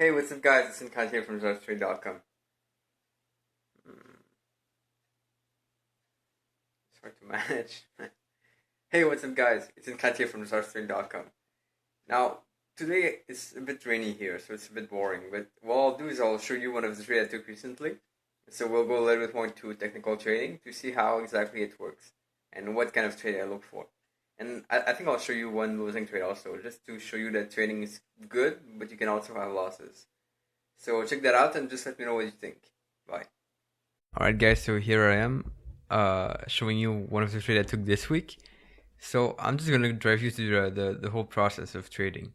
Hey, what's up, guys? It's Inkat here from DesireToTRADE.com. It's hard to manage. Hey, what's up, guys? It's Inkat here from DesireToTRADE.com. Now, today it's a bit rainy here, so it's a bit boring. But what I'll do is I'll show you one of the trades I took recently. So we'll go a little bit more into technical trading to see how exactly it works and what kind of trade I look for. And I think I'll show you one losing trade also, just to show you that trading is good, but you can also have losses. So check that out and just let me know what you think. Bye. Alright guys, so here I am showing you one of the trades I took this week. So I'm just going to drive you through the whole process of trading.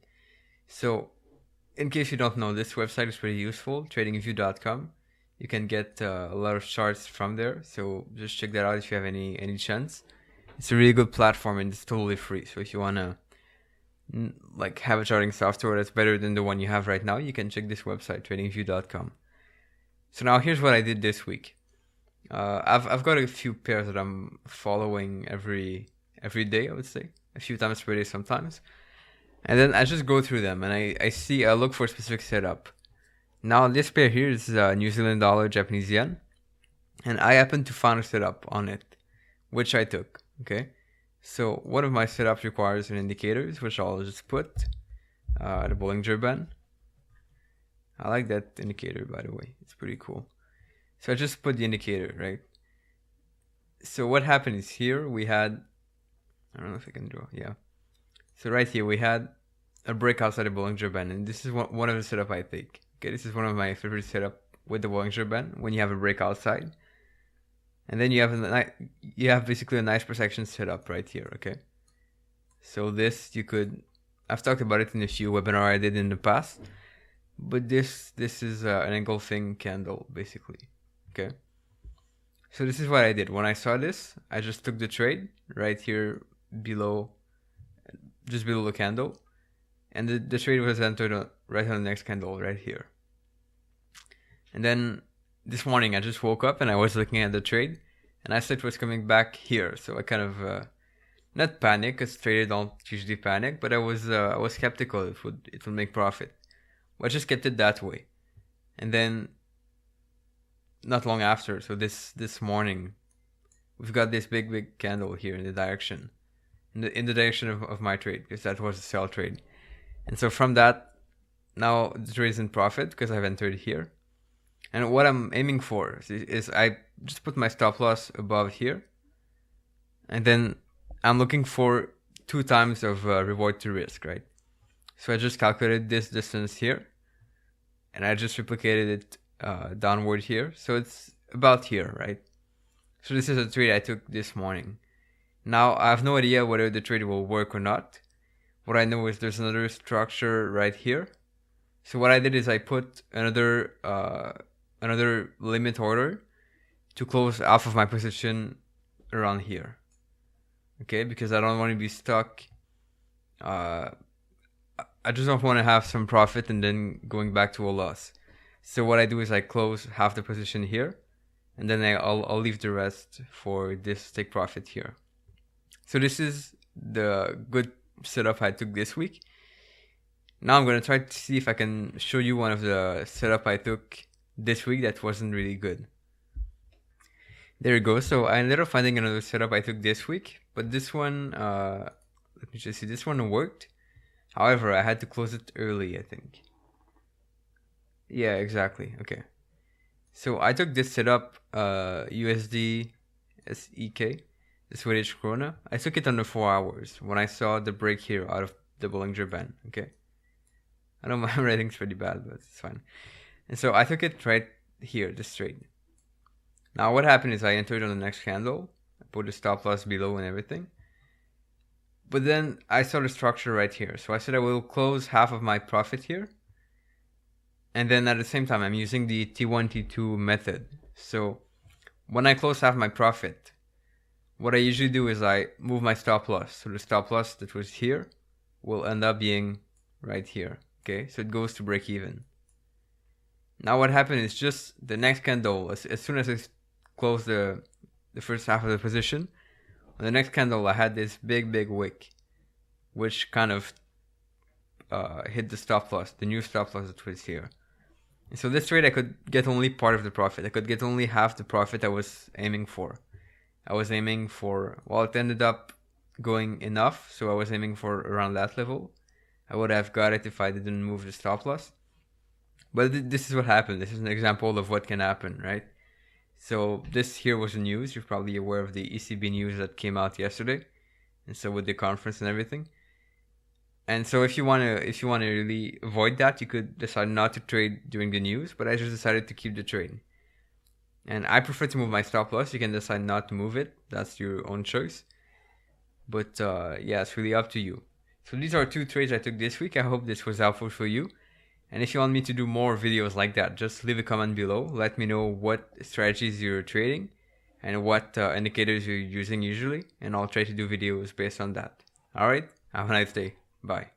So in case you don't know, this website is pretty useful, tradingview.com. You can get a lot of charts from there, so just check that out if you have any chance. It's a really good platform and it's totally free, so if you want to like have a charting software that's better than the one you have right now, you can check this website, tradingview.com. So now here's what I did this week. I've got a few pairs that I'm following every day, I would say, a few times per day sometimes, and then I just go through them and I look for a specific setup. Now this pair here is New Zealand dollar, Japanese yen, and I happen to find a setup on it, which I took. Okay, so one of my setups requires an indicators, which I'll just put the Bollinger Band. I like that indicator, by the way. It's pretty cool. So I just put the indicator, right? So what happened is here we had, I don't know if I can draw, yeah. So right here we had a break outside the Bollinger Band, and this is one of the setup I think. Okay, this is one of my favorite setup with the Bollinger Band, when you have a break outside. And then you have basically a nice protection setup right here, okay? So this I've talked about it in a few webinars I did in the past, but this is an engulfing candle basically, okay? So this is what I did. When I saw this, I just took the trade right here below, just below the candle, and the trade was entered right on the next candle right here. And then this morning I just woke up and I was looking at the trade, and I saw it was coming back here. So I kind of not panic, because traders don't usually panic, but I was skeptical it would make profit. But I just kept it that way. And then not long after, so this morning, we've got this big candle here in the direction, in the direction of my trade, because that was a sell trade. And so from that, now the trade is in profit because I've entered here. And what I'm aiming for is I just put my stop loss above here, and then I'm looking for 2 times of reward to risk, right? So I just calculated this distance here, and I just replicated it downward here. So it's about here, right? So this is a trade I took this morning. Now I have no idea whether the trade will work or not. What I know is there's another structure right here. So what I did is I put another limit order to close half of my position around here. Okay, because I don't want to be stuck. I just don't want to have some profit and then going back to a loss. So what I do is I close half the position here, and then I'll leave the rest for this take profit here. So this is the good setup I took this week. Now I'm going to try to see if I can show you one of the setup I took this week that wasn't really good. There you go. So I ended up finding another setup I took this week, but this one, let me just see, this one worked. However, I had to close it early, I think. Yeah, exactly. Okay. So I took this setup, USD SEK, the Swedish krona. I took it under 4 hours when I saw the break here out of the Bollinger Band. Okay. I know my writing's pretty bad, but it's fine. And so I took it right here, this trade. Now what happened is I entered on the next candle. I put the stop loss below and everything. But then I saw the structure right here. So I said I will close half of my profit here. And then at the same time, I'm using the T1, T2 method. So when I close half my profit, what I usually do is I move my stop loss. So the stop loss that was here will end up being right here. Okay, so it goes to break even. Now what happened is just the next candle, as soon as I closed the first half of the position, on the next candle I had this big wick, which kind of hit the stop loss, the new stop loss that was here. And so this trade I could get only part of the profit. I could get only half the profit I was aiming for. I was aiming for, well, it ended up going enough, so I was aiming for around that level. I would have got it if I didn't move the stop loss. But this is what happened. This is an example of what can happen, right? So this here was the news. You're probably aware of the ECB news that came out yesterday, and so with the conference and everything. And so if you wanna really avoid that, you could decide not to trade during the news. But I just decided to keep the trade. And I prefer to move my stop loss. You can decide not to move it. That's your own choice. But yeah, it's really up to you. So these are 2 trades I took this week. I hope this was helpful for you. And if you want me to do more videos like that, just leave a comment below. Let me know what strategies you're trading and what indicators you're using usually. And I'll try to do videos based on that. Alright, have a nice day. Bye.